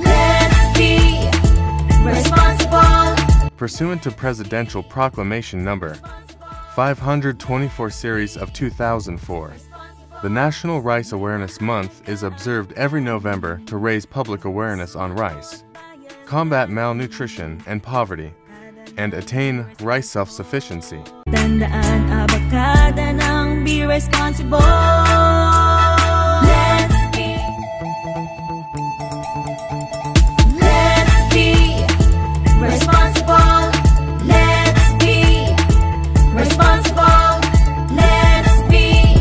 Let's be responsible. Pursuant to Presidential Proclamation Number 524 Series of 2004, the National Rice Awareness Month is observed every November to raise public awareness on rice, combat malnutrition and poverty, and attain rice self-sufficiency. Tandaan abakada ng be responsible. Let's be responsible. Let's be responsible. Let's be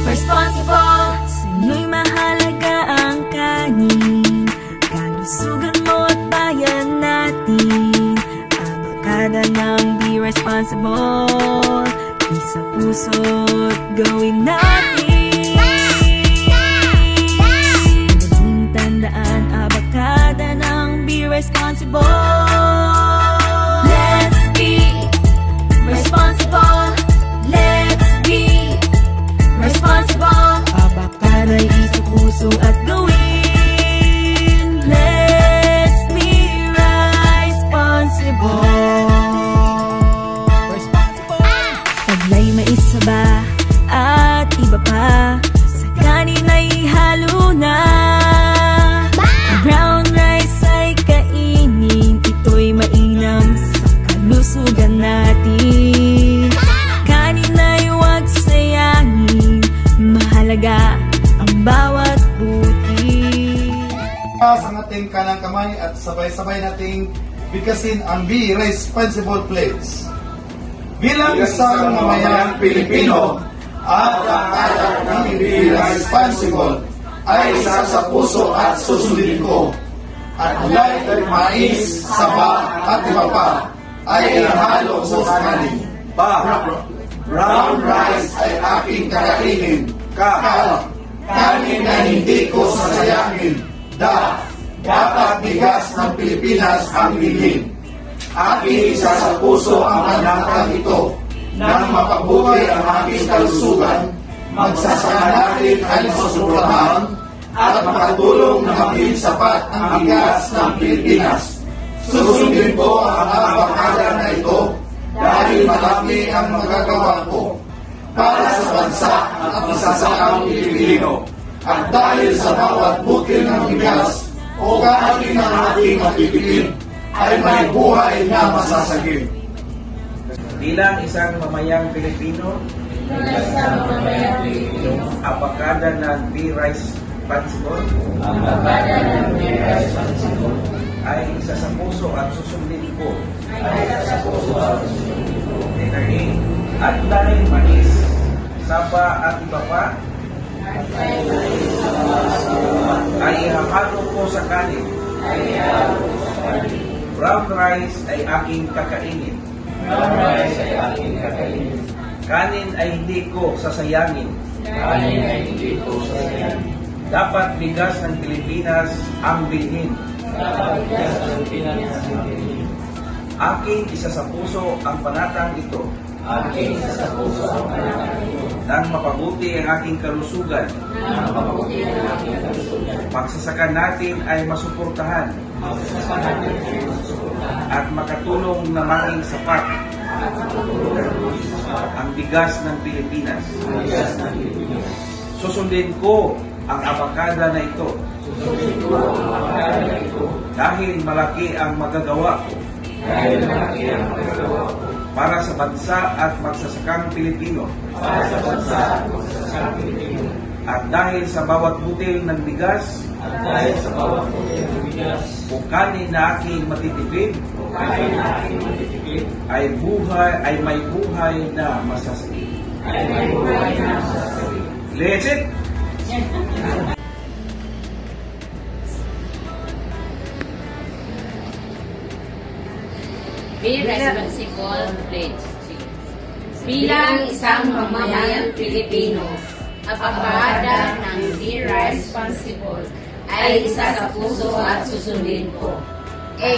responsible. Sa'yo'y mahalaga ang kanin, kalusugan mo at bayan natin. Abakada ng be responsible, isa puso't gawin natin. Maging tandaan abakada ng be responsible. Let's be responsible. Let's be responsible. Abakada'y isa puso at gawin. Let's be responsible. Taglay maisaba at iba pa, sa kanin ay halo na. Brown rice ay kainin, ito'y mainam sa kalusugan natin. Kanin ay huwag sayangin, mahalaga ang bawat buti. Ang ating kanang kamay at sabay-sabay nating bigkasin ang Be Responsible Pledge. Bilang isang mamayang Pilipino, at ang Be Responsible ay isa sa puso at susundin ko. At like mais, saba at iba pa ay ihalo ko sa kanin. Brown rice ay aking kakainin. Kanin ay hindi ko sasayangin. Dapat bigas ng Pilipinas ang bilhin. Aking isa sa puso ang panangkang ito. Nang mapabuhay ang aking kalusugan, magsasaka natin ay masusubrahan at makatulong na maging sapat ang bigas ng Pilipinas. Susundin ko ang abakada na ito dahil malaki ang magagawa ko para sa bansa at masasakang Pilipino. At dahil sa bawat butil ng bigas o kanin ng ating matitipid ay may buhay na masasagip. Bilang isang mamayang Pilipino, abakada ng Be Responsible ay isa sa puso at susundin ko. At dahil mais, saba at iba pa ay ihahalo ko sa kanin. Brown rice ay aking kakainin. Kanin ay hindi ko sasayangin. Dapat bigas ng Pilipinas ang bilhin. Aking isa sa puso ang panatang ito. Nang mapabuti ang aking kalusugan, pagsasakan natin ay masuportahan at makatulong na maging sapat ang bigas ng Pilipinas. Susundin ko ang abakada na ito dahil malaki ang magagawa ko para sa bansa at magsasakang Pilipino. At dahil sa bawat butil ng bigas o kanin na aking matitipid ay may buhay na masasagip. Let's it! Be Responsible Pledge. Bilang isang mamayang Pilipino, abakada ng Be Responsible ay isa sa puso at susundin ko. A.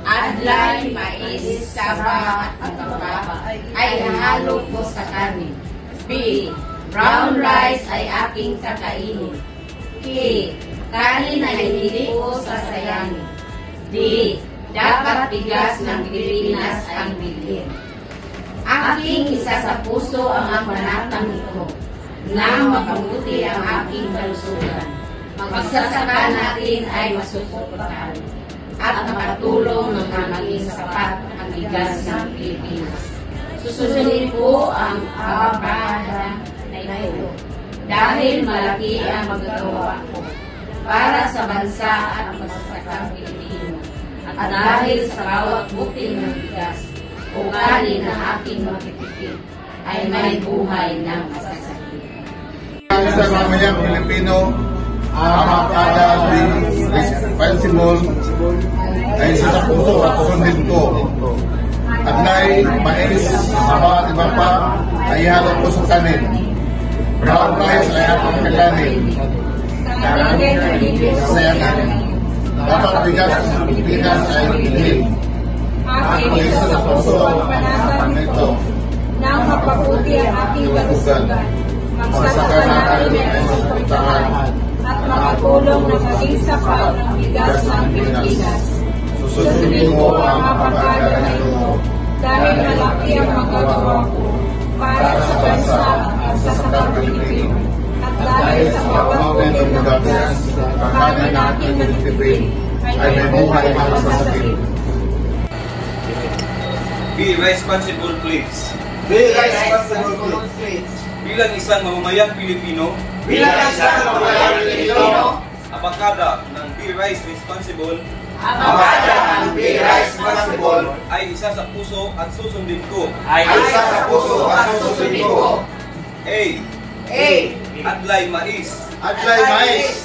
Adlay, mais, saba at papa ay nahalo ko sa kanin. B. Brown rice ay aking kakainin. K. Kanin ay hindi ko sasayangin. D. Dapat bigas ng Pilipinas ang bilhin. Aking isa sa puso ang panatang ito, nang mapabuti ang aking kalusugan. Magsasaka natin ay masusuportahan at makatulong ng maging sapat ang bigas ng Pilipinas. Susundin ko ang ababada na ito dahil malaki ang magagawa ko para sa bansa at magsasakang Pilipino. At dahil sa bawat butil ng bigas o kanin na aking matitipid ay may buhay ng masasakit. Sa mamayang Pilipino, ang kada responsible ay sa puso at sundin ko. At na'y mais sa bawat iba pa ay halong ko sa kanin. Brown rice ay akong kakanin. Sayangan. Dapat bigas ng Pilipinas ay bilhin. Aking isa sa puso ang panatang ito, nang mapabuti ang aking kalusugan. Magsasaka natin ay masuportahan at makatulong na maging sapat ang bigas ng Pilipinas. Susundin mo ang pagkakada na ito dahil malaki ang magagawa ko para sa bansa at magsasakang Pilipino. At dahil sa bawat butil ng bigas, kakanin natin matitipid ay may buhay na masasakit. Be responsible, please. Be responsible, please. Bilang isang mamamayang Pilipino, abakada ng Be Rice Responsible ay isa sa puso at susundin ko. A. Adlay mais.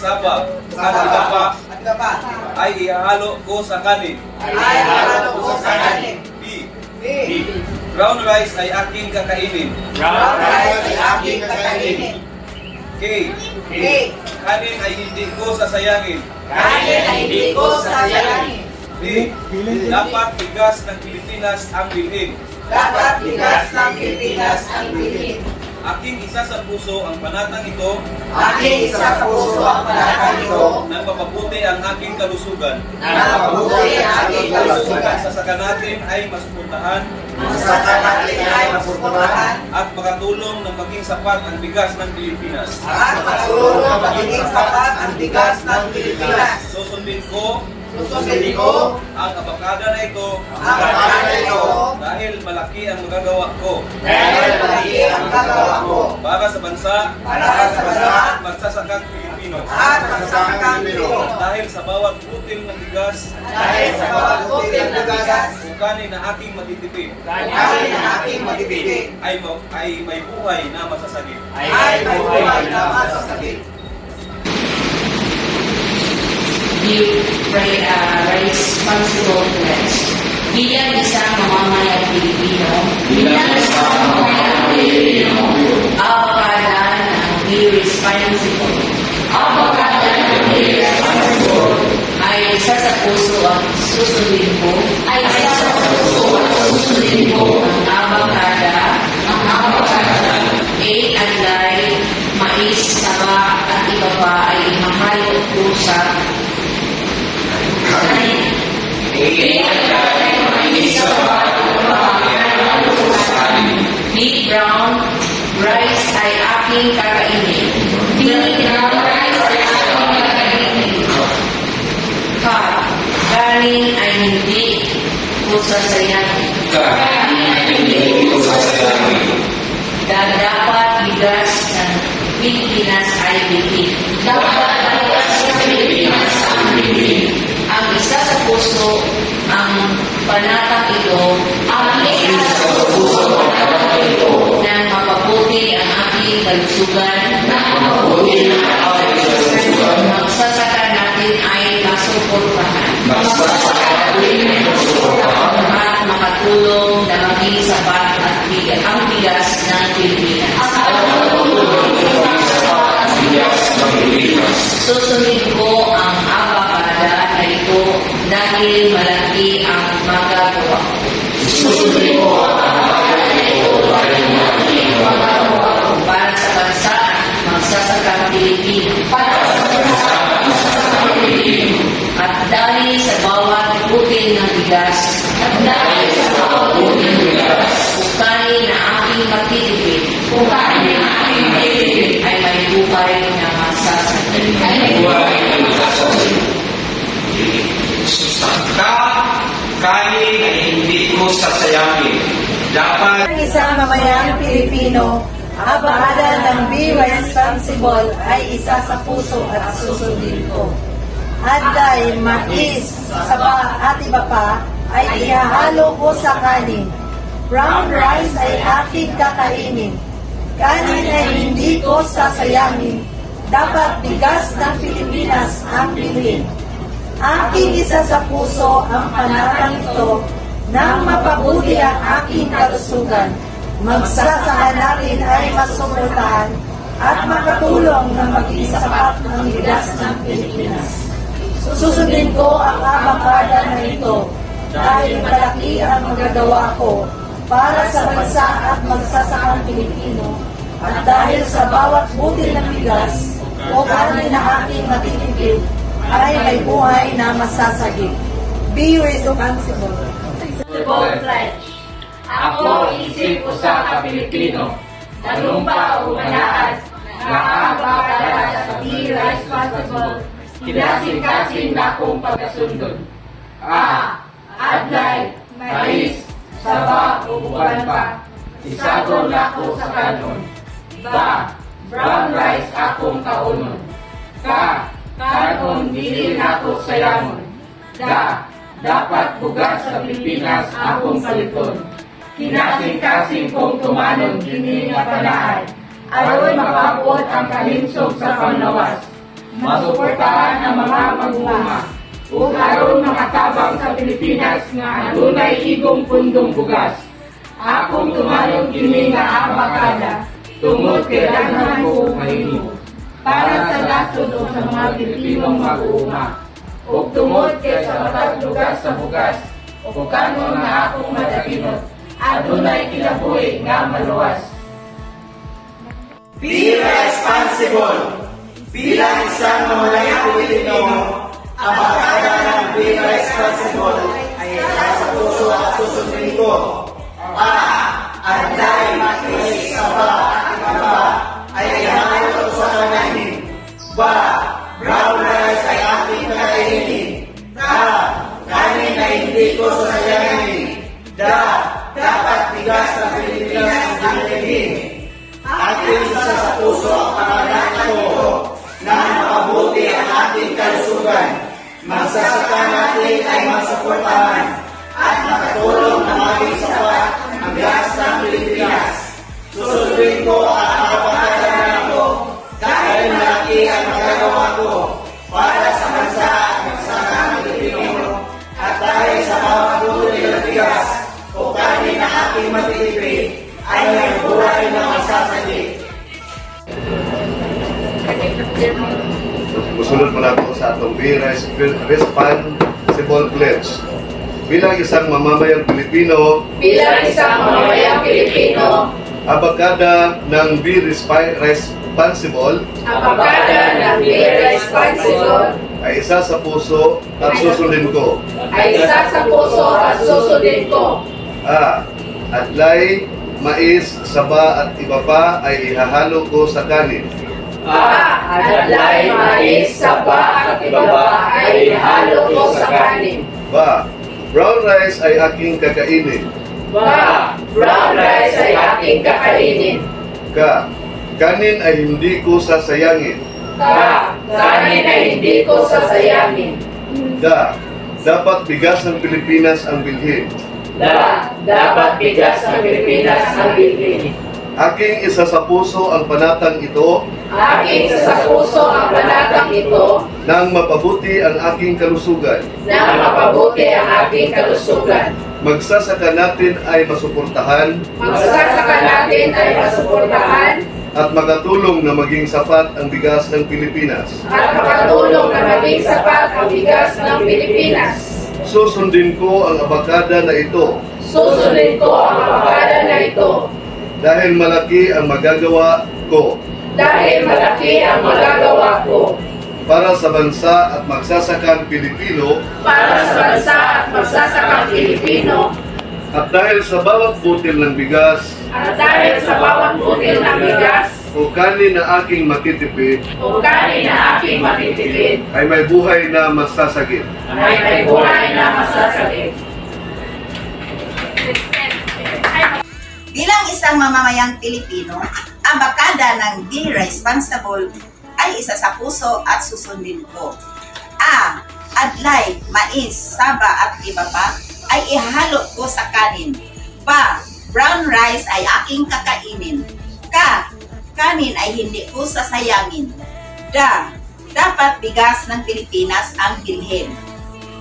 Saba at iba pa ay ihalo ko sa kanin. B. Brown rice ay aking kakainin. K. Kanin ay hindi ko sasayangin. D. Dapat bigas ng Pilipinas ang bilhin. Aking isa sa puso ang panatang ito, nang mapabuti ang aking kalusugan. Magsasaka natin ay masuportahan at makatulong na maging sapat ang bigas ng Pilipinas. Susundin ko ang abakada na ito dahil malaki ang magagawa ko para sa bansa at magsasakang Pilipino. Dahil sa bawat butil ng bigas o kanin na aking matitipid ay may buhay na masasagip. Be responsible pledge. Bilang isang mamamayang Pilipino, abakada ng Be Responsible ay isa sa puso ang susundin ko ang abakada A. Adlay, mais, saba at iba pa ay mahalo ko sa B. Brown rice ay aking kakainin. K. Kanin ay hindi ko sasayangin. Dapat bigas ng Pilipinas ay bilhin. Ang isa sa puso ang panatang ito nang mapabuti ang aking kalusugan. Magsasaka natin ay masuportahan at makatulong na maging sapat at ang bigas ng Pilipinas. Susundin ko ang abakada na ito dahil malaki ang magagawa ko. Para sa bansa at magsasakang Pilipino. At dahil sa bawat butil ng bigas, ukani na aking matitipid, ay may buhay na masasagin. Kanin ay hindi ko sasayangin. Dapat Ang isang mamayang Pilipino, abakada ng Be Responsible ay isa sa puso at susundin ko. Hadlay, mais, saba at iba pa ay ihahalo ko sa kanin. Brown rice ay aking kakainin. Kanin ay hindi ko sasayangin. Dapat bigas ng Pilipinas ang bilhin. Aking isa sa puso ang panatang ito nang mapabuti ang aking kalusugan. Magsasaka natin ay masuportahan at makatulong na maging sapat ang bigas ng Pilipinas. Susundin ko ang abakada na ito dahil malaki ang magagawa ko para sa bansa at magsasakang Pilipino at dahil sa bawat butil ng bigas o kanin na aking matitipid ay may buhay na masasagip. Be responsible. Pledge. Ako isip ko sa Pilipino, talumpa o manaas, nakakabakala sa Be Responsible, kinasing-kasing na kong pagkasundon. Adlay, mais, saba o buwan pa, isago na ko sa kanon. Brown rice akong kaunon. Kanon dili na ko sayamon. Dapat bugas sa Pilipinas akong paliton. Kinasing-kasing kong tumanon kini nga panahal. Aron makabot ang kahinsog sa panglawas. Masuportahan ang mga mag-uuma. Ug aron makatabang sa Pilipinas nga adunay igong pundong bugas. Akong tumanon kini nga abakada. Tungod kay daghan ko mahimo. Para sa lasod o sa mga Pilipinong mag-uuma. Ug tungod kay sa matag lugar sa bugas, o kanon nga akong madaginot, adunay kinabuhi nga maluwas. Be responsible. Bilang isang mamalayang Pilipino, ang abakada ng Be Responsible ay isa sa puso at susundin ko. Adlay, mais, saba at iba ay ihahalo sa kanin. Brown rice ay aking kakainin. Kanin ay hindi ko sasayangin. Dapat bigas ng Pilipinas ang bilhin. Aking isa sa puso ang pangalangin ko na makabuti ang ating kalusugan. Magsasaka natin ay masuportahan at makatulong na maging sapat ang bigas ng Pilipinas. Susundin ko ang abakada na ako dahil malaki ang magagawa ko para sa bansa at magsasakang Pilipino at dahil sa bawat butil ng bigas o kanin na aking matitipid ay may buhay na masasagip. Musunod mo na po sa atong Be Responsible Pledge. Bilang isang mamamayang Pilipino, abakada ng Be Responsible ay isa sa puso at susundin ko. Adlay, mais, saba at iba pa ay ihahalo ko sa kanin. Adlay, mais, saba at iba pa ay ihahalo ko sa kanin. Brown rice ay aking kakainin. Brown rice ay aking kakainin. Kanin ay hindi ko sasayangin. Kanin ay hindi ko sasayangin. Dapat bigas ng Pilipinas ang bilhin. Dapat bigas ng Pilipinas ang bilhin. Aking isa sa puso ang panatang ito nang mapabuti ang aking kalusugan. Magsasaka natin ay masuportahan at makatulong na maging sapat ang bigas ng Pilipinas. Susundin ko ang abakada na ito dahil malaki ang magagawa ko para sa bansa at magsasakang Pilipino, at dahil sa bawat butil ng bigas o kanin na aking matitipid, ay may buhay na masasagip. Bilang isang mamamayang Pilipino, ang bakada ng Be Responsible ay isa sa puso at susundin ko. A. Adlay, mais, saba at iba pa ay ihalo ko sa kanin. Ba. Brown rice ay aking kakainin. Ka. Kanin ay hindi ko sasayangin. Da. Dapat bigas ng Pilipinas ang bilhin.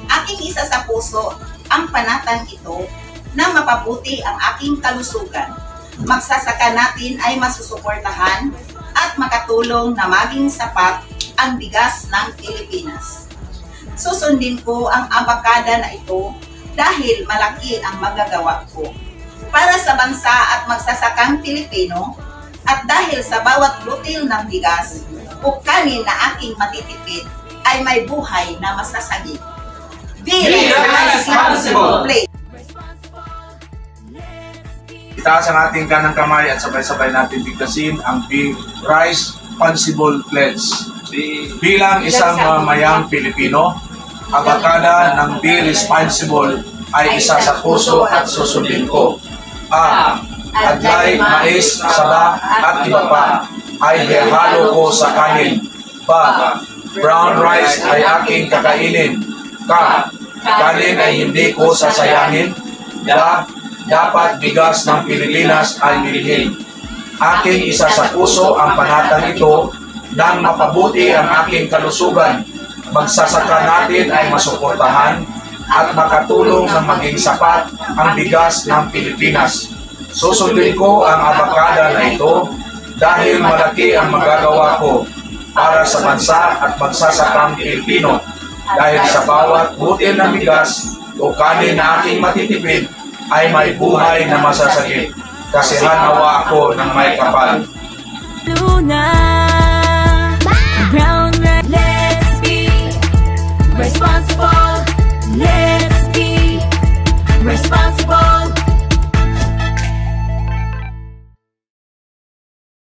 Aking isa sa puso ang panatang ito na mapabuti ang aking kalusugan. Magsasaka natin ay masusuportahan at makatulong na maging sapat ang bigas ng Pilipinas. Susundin ko ang abakada na ito dahil malaki ang magagawa ko para sa bansa at magsasakang Pilipino, at dahil sa bawat butil ng bigas o kanin na aking matitipid ay may buhay na masasagip. Be responsible. Itaas ang ating kanang kamay at sabay-sabay natin bigkasin ang Be Responsible Pledge. Bilang isang mamayang Pilipino, ang bakada ng Be Responsible ay isa sa puso at susundin ko. A. Adlay, mais, saba at iba pa ay ihalo ko sa kanin. Ba. Brown rice ay aking kakainin. Ka. Kanin ay hindi ko sasayangin. Da. Dapat bigas ng Pilipinas ay bilhin. Aking isa sa puso ang panatang ito nang mapabuti ang aking kalusugan. Magsasaka natin ay masuportahan at makatulong na maging sapat ang bigas ng Pilipinas. Susundin ko ang abakada na ito dahil malaki ang magagawa ko para sa bansa at magsasakang Pilipino. Dahil sa bawat butil ng bigas o kanin na aking matitipid ay may buhay na masasagip. Kasihan nawa ako ng may kapal.